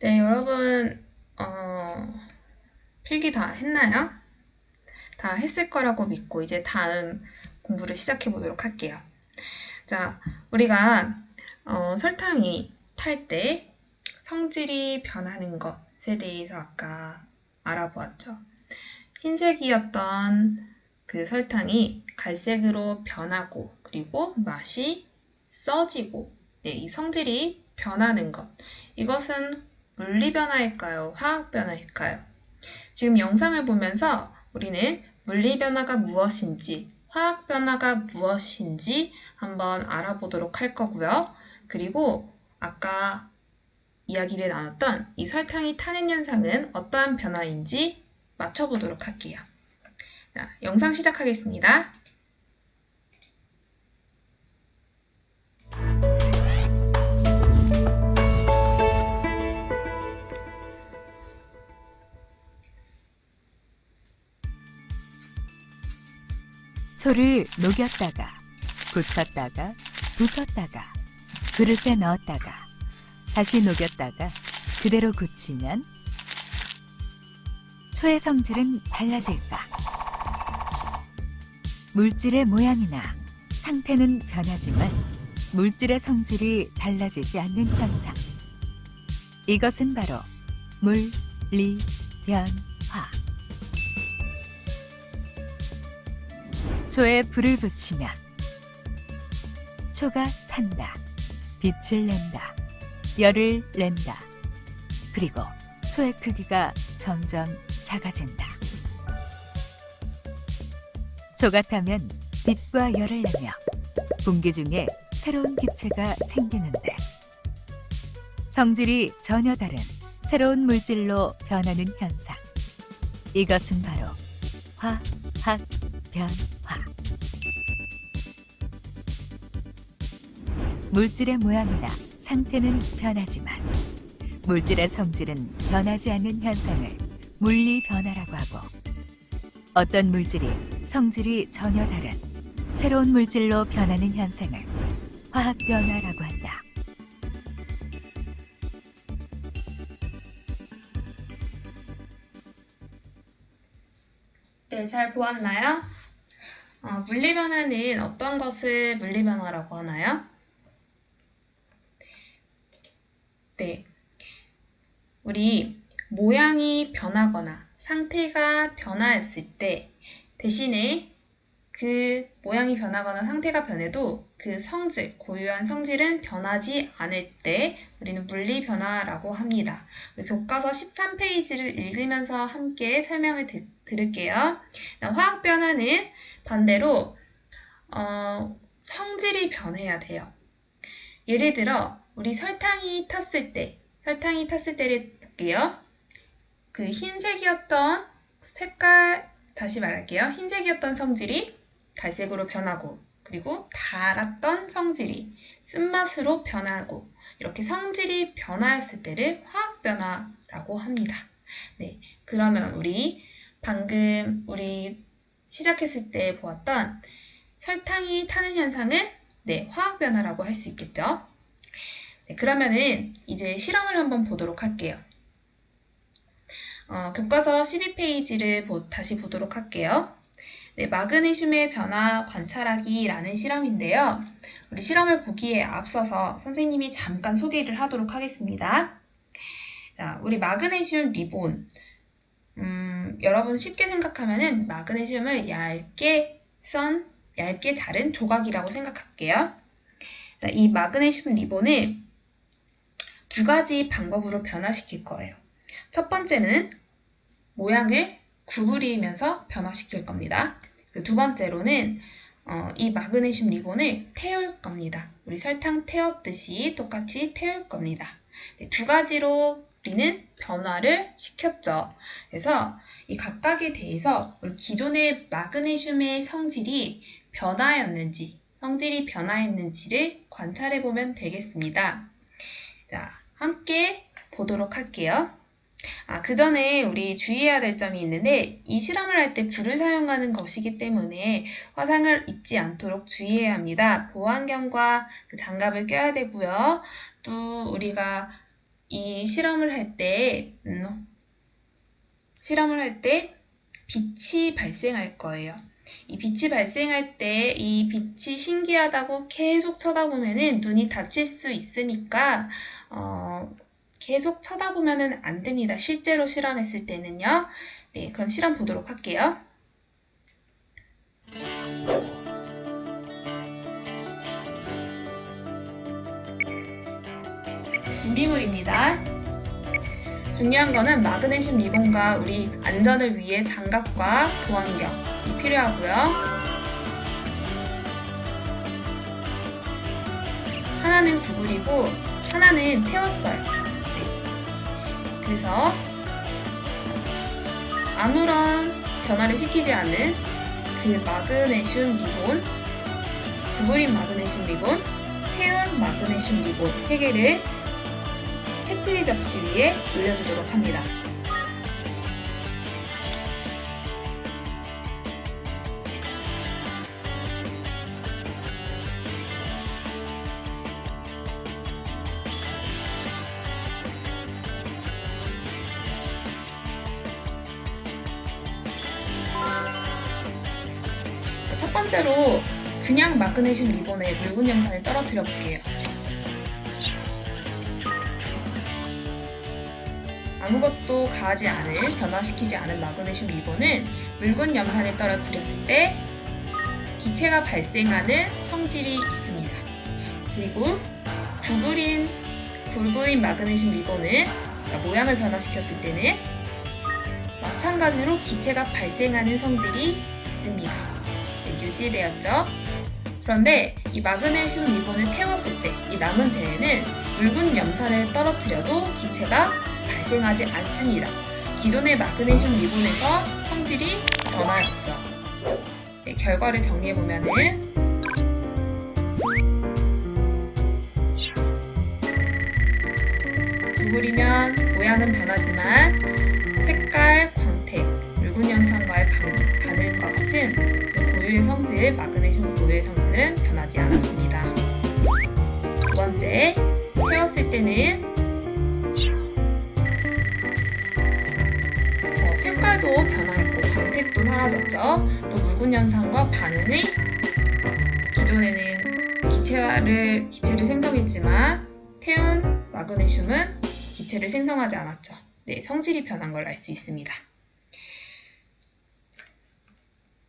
네, 여러분, 필기 다 했나요? 다 했을 거라고 믿고 이제 다음 공부를 시작해 보도록 할게요. 자, 우리가 설탕이 탈 때 성질이 변하는 것에 대해서 아까 알아보았죠. 흰색이었던 그 설탕이 갈색으로 변하고 그리고 맛이 써지고 이 성질이 변하는 것. 이것은 물리 변화일까요? 화학 변화일까요? 지금 영상을 보면서 우리는 물리 변화가 무엇인지, 화학 변화가 무엇인지 한번 알아보도록 할 거고요. 그리고 아까 이야기를 나눴던 이 설탕이 타는 현상은 어떠한 변화인지 맞춰보도록 할게요. 자, 영상 시작하겠습니다. 초를 녹였다가 굳혔다가 부쉈다가 그릇에 넣었다가 다시 녹였다가 그대로 굳히면 초의 성질은 달라질까? 물질의 모양이나 상태는 변하지만 물질의 성질이 달라지지 않는 현상. 이것은 바로 물리 변화. 초에 불을 붙이면 초가 탄다, 빛을 낸다, 열을 낸다. 그리고 초의 크기가 점점 작아진다. 초가 타면 빛과 열을 내며 공기 중에 새로운 기체가 생기는데 성질이 전혀 다른 새로운 물질로 변하는 현상. 이것은 바로 화학 변화. 물질의 모양이나 상태는 변하지만 물질의 성질은 변하지 않는 현상을 물리 변화라고 하고, 어떤 물질이 성질이 전혀 다른 새로운 물질로 변하는 현상을 화학 변화라고 한다. 네, 잘 보았나요? 물리 변화는 어떤 것을 물리 변화라고 하나요? 네, 우리 모양이 변하거나 상태가 변화했을 때 대신에 그 모양이 변하거나 상태가 변해도 그 성질, 고유한 성질은 변하지 않을 때 우리는 물리 변화라고 합니다. 교과서 13페이지를 읽으면서 함께 설명을 들을게요. 화학 변화는 반대로 성질이 변해야 돼요. 예를 들어 우리 설탕이 탔을 때를 볼게요. 그 흰색이었던 다시 말할게요. 흰색이었던 성질이 갈색으로 변하고, 그리고 달았던 성질이 쓴맛으로 변하고, 이렇게 성질이 변화했을 때를 화학 변화라고 합니다. 네, 그러면 우리 방금 시작했을 때 보았던 설탕이 타는 현상은 화학 변화라고 할 수 있겠죠. 네, 그러면은 이제 실험을 한번 보도록 할게요. 교과서 12페이지를 다시 보도록 할게요. 네, 마그네슘의 변화 관찰하기라는 실험인데요. 우리 실험을 보기에 앞서서 선생님이 잠깐 소개를 하도록 하겠습니다. 자, 우리 마그네슘 리본. 여러분 쉽게 생각하면은 마그네슘을 얇게 자른 조각이라고 생각할게요. 자, 이 마그네슘 리본을 두 가지 방법으로 변화시킬 거예요. 첫 번째는 모양을 구부리면서 변화시킬 겁니다. 두 번째로는 이 마그네슘 리본을 태울 겁니다. 우리 설탕 태웠듯이 똑같이 태울 겁니다. 네, 두 가지로 우리는 변화를 시켰죠. 그래서 이 각각에 대해서 우리 기존의 마그네슘의 성질이 변화했는지를 관찰해 보면 되겠습니다. 자, 함께 보도록 할게요. 그 전에 우리 주의해야 될 점이 있는데, 이 실험을 할 때 불을 사용하는 것이기 때문에 화상을 입지 않도록 주의해야 합니다. 보안경과 그 장갑을 껴야 되고요. 또 우리가 이 실험을 할 때 빛이 발생할 거예요. 이 빛이 발생할 때 이 빛이 신기하다고 계속 쳐다보면은 눈이 다칠 수 있으니까 계속 쳐다보면은 안 됩니다. 실제로 실험했을 때는요. 네, 그럼 실험 보도록 할게요. 준비물입니다. 중요한 거는 마그네슘 리본과 우리 안전을 위해 장갑과 보안경이 필요하고요. 하나는 구부리고 하나는 태웠어요. 네. 그래서 아무런 변화를 시키지 않는 그 마그네슘 리본, 구부린 마그네슘 리본, 태운 마그네슘 리본 3개를 페트리 접시 위에 올려주도록 합니다. 첫 번째로 그냥 마그네슘 리본에 묽은 염산을 떨어뜨려 볼게요. 아무것도 가하지 않은, 변화시키지 않은 마그네슘 리본은 묽은 염산을 떨어뜨렸을 때 기체가 발생하는 성질이 있습니다. 그리고 구부린 마그네슘 리본은 모양을 변화시켰을 때는 마찬가지로 기체가 발생하는 성질이 있습니다. 네, 유지되었죠? 그런데 이 마그네슘 리본을 태웠을 때 이 남은 재는 묽은 염산을 떨어뜨려도 기체가 발생하지 않습니다. 기존의 마그네슘 리본에서 성질이 변화였죠. 네, 결과를 정리해보면은 구부리면 모양은 변하지만 색깔, 광택, 묽은 염산과의 반응과 같은 고유의 성질, 마그네슘 고유의 성질은 변하지 않았습니다. 두 번째, 태웠을 때는 색깔도 변화했고 광택도 사라졌죠. 또 묽은 염산과 반응이 기존에는 기체를 생성했지만 태운 마그네슘은 기체를 생성하지 않았죠. 네, 성질이 변한 걸 알 수 있습니다.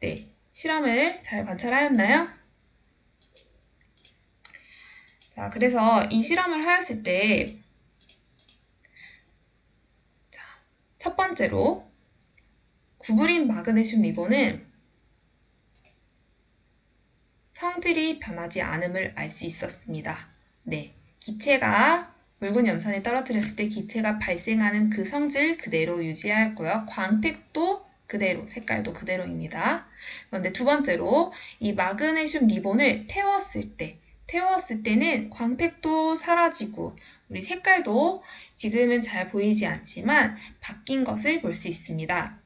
네, 실험을 잘 관찰하였나요? 자, 그래서 이 실험을 하였을 때 첫 번째로 구부린 마그네슘 리본은 성질이 변하지 않음을 알 수 있었습니다. 네, 기체가 묽은 염산을 떨어뜨렸을 때 기체가 발생하는 그 성질 그대로 유지하였고요. 광택도 그대로, 색깔도 그대로입니다. 그런데 두 번째로 이 마그네슘 리본을 태웠을 때는 광택도 사라지고 우리 색깔도 지금은 잘 보이지 않지만 바뀐 것을 볼 수 있습니다.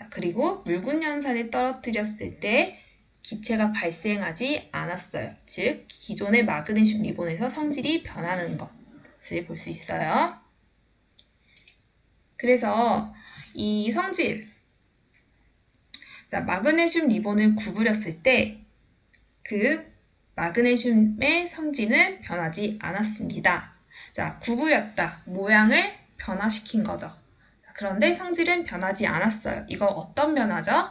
그리고 묽은 염산을 떨어뜨렸을 때 기체가 발생하지 않았어요. 즉, 기존의 마그네슘 리본에서 성질이 변하는 것을 볼 수 있어요. 그래서 이 성질, 자, 마그네슘 리본을 구부렸을 때 그 마그네슘의 성질은 변하지 않았습니다. 자, 구부렸다. 모양을 변화시킨 거죠. 그런데 성질은 변하지 않았어요. 이거 어떤 변화죠?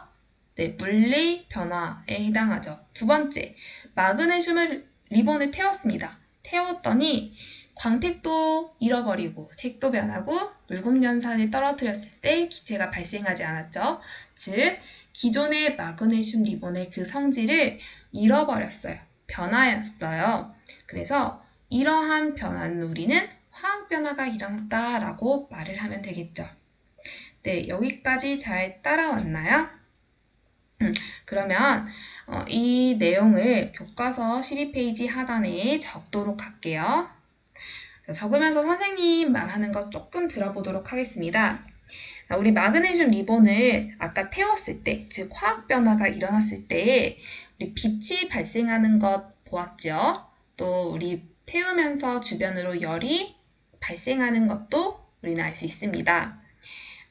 네, 물리 변화에 해당하죠. 두 번째, 마그네슘을 리본을 태웠습니다. 태웠더니 광택도 잃어버리고 색도 변하고 묽은 염산을 떨어뜨렸을 때 기체가 발생하지 않았죠. 즉, 기존의 마그네슘 리본의 그 성질을 잃어버렸어요. 변화였어요. 그래서 이러한 변화는 우리는 화학 변화가 일어났다라고 말을 하면 되겠죠. 네, 여기까지 잘 따라왔나요? 그러면 이 내용을 교과서 12페이지 하단에 적도록 할게요. 자, 적으면서 선생님 말하는 거 조금 들어보도록 하겠습니다. 우리 마그네슘 리본을 아까 태웠을 때, 즉 화학 변화가 일어났을 때 우리 빛이 발생하는 것 보았죠? 또 우리 태우면서 주변으로 열이 발생하는 것도 우리는 알 수 있습니다.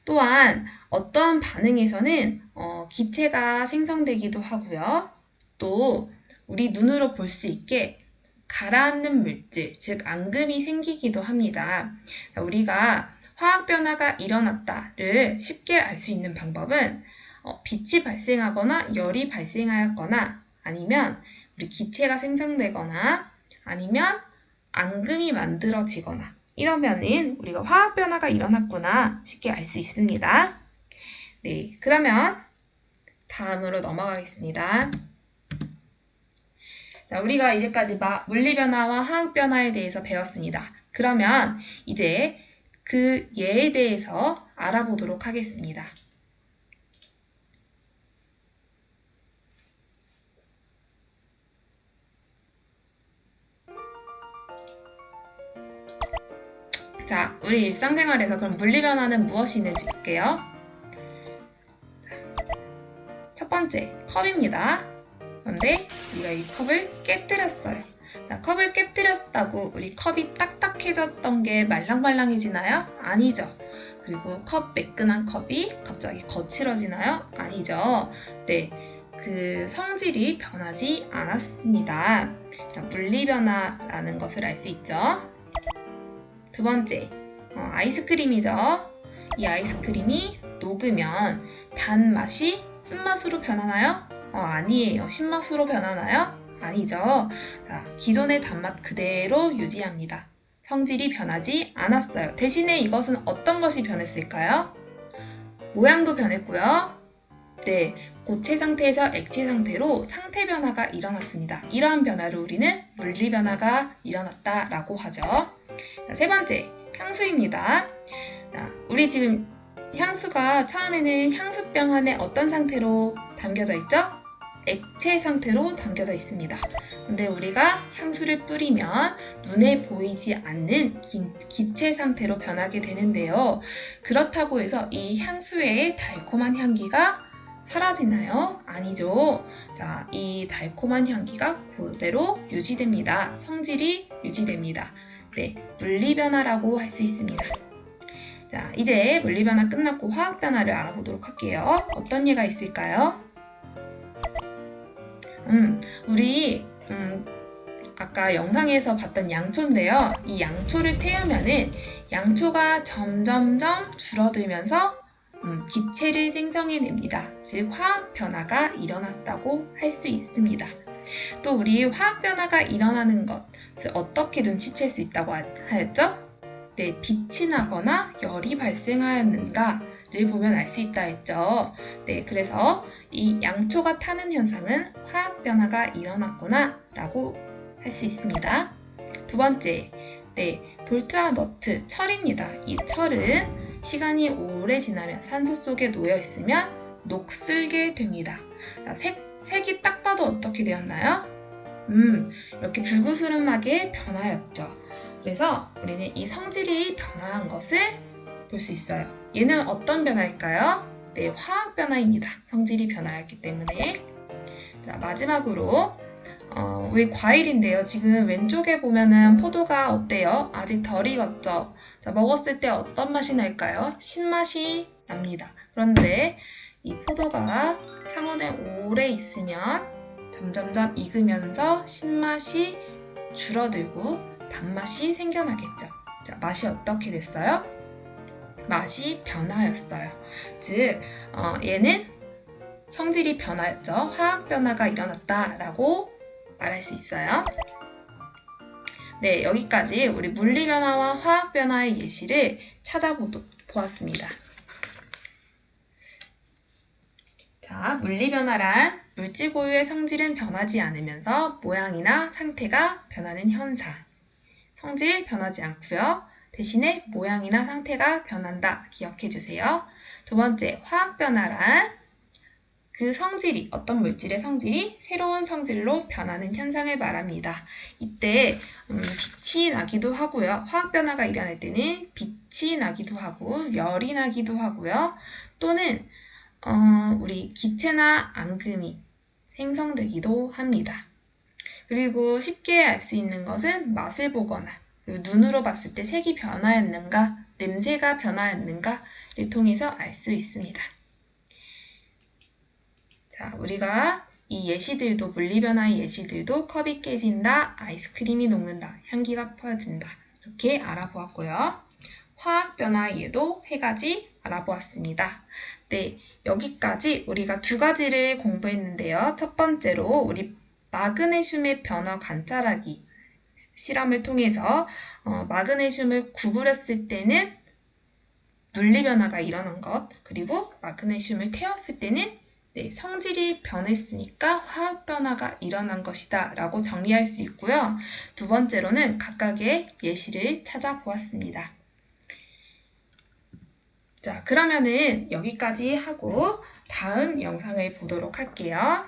또한 어떤 반응에서는 기체가 생성되기도 하고요. 또 우리 눈으로 볼 수 있게 가라앉는 물질, 즉 앙금이 생기기도 합니다. 우리가 화학 변화가 일어났다를 쉽게 알 수 있는 방법은 빛이 발생하거나 열이 발생하였거나 아니면 우리 기체가 생성되거나 아니면 앙금이 만들어지거나 이러면은 우리가 화학 변화가 일어났구나 쉽게 알 수 있습니다. 네, 그러면 다음으로 넘어가겠습니다. 자, 우리가 이제까지 물리 변화와 화학 변화에 대해서 배웠습니다. 그러면 이제 그 예에 대해서 알아보도록 하겠습니다. 자, 우리 일상생활에서 그럼 물리 변화는 무엇이 있는지 볼게요. 첫 번째, 컵입니다. 그런데 우리가 이 컵을 깨뜨렸어요. 자, 컵을 깨뜨렸다고 우리 컵이 딱딱해졌던 게 말랑말랑해지나요? 아니죠. 그리고 매끈한 컵이 갑자기 거칠어지나요? 아니죠. 네, 그 성질이 변하지 않았습니다. 자, 물리 변화라는 것을 알 수 있죠. 두 번째, 아이스크림이죠. 이 아이스크림이 녹으면 단맛이 쓴맛으로 변하나요? 아니에요. 신맛으로 변하나요? 아니죠. 자, 기존의 단맛 그대로 유지합니다. 성질이 변하지 않았어요. 대신에 이것은 어떤 것이 변했을까요? 모양도 변했고요. 네, 고체 상태에서 액체 상태로 상태 변화가 일어났습니다. 이러한 변화를 우리는 물리 변화가 일어났다라고 하죠. 자, 세 번째, 향수입니다. 자, 우리 지금 향수가 처음에는 향수병 안에 어떤 상태로 담겨져 있죠? 액체 상태로 담겨져 있습니다. 근데 우리가 향수를 뿌리면 눈에 보이지 않는 기체 상태로 변하게 되는데요. 그렇다고 해서 이 향수의 달콤한 향기가 사라지나요? 아니죠. 자, 이 달콤한 향기가 그대로 유지됩니다. 성질이 유지됩니다. 네, 물리변화라고 할 수 있습니다. 자, 이제 물리변화 끝났고 화학변화를 알아보도록 할게요. 어떤 예가 있을까요? 우리 아까 영상에서 봤던 양초인데요. 이 양초를 태우면은 양초가 점점점 줄어들면서 기체를 생성해냅니다. 즉 화학 변화가 일어났다고 할 수 있습니다. 또 우리 화학 변화가 일어나는 것을 어떻게 눈치챌 수 있다고 하였죠? 네, 빛이 나거나 열이 발생하였는가를 보면 알 수 있다 했죠. 네, 그래서 이 양초가 타는 현상은 화학 변화가 일어났구나 라고 할 수 있습니다. 두 번째, 네, 볼트와 너트, 철입니다. 이 철은 시간이 오래 지나면 산소 속에 놓여 있으면 녹슬게 됩니다. 색이 딱 봐도 어떻게 되었나요? 이렇게 불구스름하게 변하였죠. 그래서 우리는 이 성질이 변화한 것을 볼 수 있어요. 얘는 어떤 변화일까요? 네, 화학 변화입니다. 성질이 변화했기 때문에. 자, 마지막으로 우리 과일인데요. 지금 왼쪽에 보면은 포도가 어때요? 아직 덜 익었죠? 자, 먹었을 때 어떤 맛이 날까요? 신맛이 납니다. 그런데 이 포도가 상온에 오래 있으면 점점점 익으면서 신맛이 줄어들고 단맛이 생겨나겠죠. 자, 맛이 어떻게 됐어요? 맛이 변화였어요. 즉, 얘는 성질이 변화였죠. 화학 변화가 일어났다라고 말할 수 있어요. 네, 여기까지 우리 물리 변화와 화학 변화의 예시를 찾아보았습니다. 자, 물리 변화란 물질 고유의 성질은 변하지 않으면서 모양이나 상태가 변하는 현상. 성질 변하지 않고요. 대신에 모양이나 상태가 변한다. 기억해 주세요. 두 번째, 화학 변화란 그 성질이, 어떤 물질의 성질이 새로운 성질로 변하는 현상을 말합니다. 이때 빛이 나기도 하고요. 화학 변화가 일어날 때는 빛이 나기도 하고 열이 나기도 하고요. 또는 우리 기체나 앙금이 생성되기도 합니다. 그리고 쉽게 알 수 있는 것은 맛을 보거나 그리고 눈으로 봤을 때 색이 변화했는가, 냄새가 변화했는가를 통해서 알 수 있습니다. 자, 우리가 이 예시들도, 물리변화의 예시들도 컵이 깨진다, 아이스크림이 녹는다, 향기가 퍼진다 이렇게 알아보았고요. 화학변화 예도 3가지 알아보았습니다. 네, 여기까지 우리가 2가지를 공부했는데요. 첫 번째로 우리 마그네슘의 변화 관찰하기 실험을 통해서 마그네슘을 구부렸을 때는 물리변화가 일어난 것, 그리고 마그네슘을 태웠을 때는 성질이 변했으니까 화학변화가 일어난 것이다 라고 정리할 수 있고요. 2번째로는 각각의 예시를 찾아보았습니다. 자, 그러면은 여기까지 하고 다음 영상을 보도록 할게요.